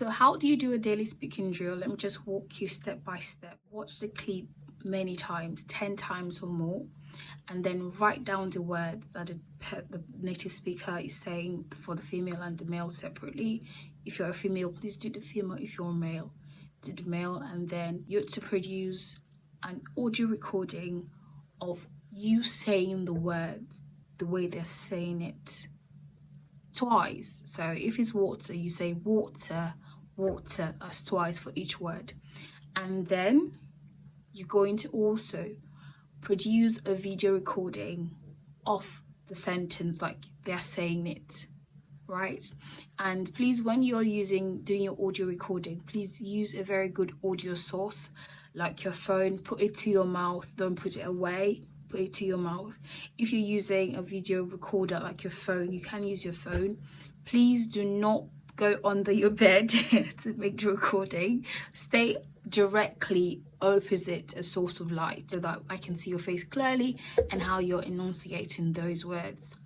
So how do you do a daily speaking drill? Let me just walk you step by step. Watch the clip many times, 10 times or more, and then write down the words that the native speaker is saying for the female and the male separately. If you're a female, please do the female. If you're a male, do the male. And then you're to produce an audio recording of you saying the words the way they're saying it twice. So if it's water, you say water, water, as twice for each word. And then you're going to also produce a video recording of the sentence like they're saying it, right? And please, when you're doing your audio recording, please use a very good audio source like your phone. Put it to your mouth, don't put it away, put it to your mouth. If you're using a video recorder like your phone, you can use your phone. Please do not go under your bed to make the recording. Stay directly opposite a source of light so that I can see your face clearly and how you're enunciating those words.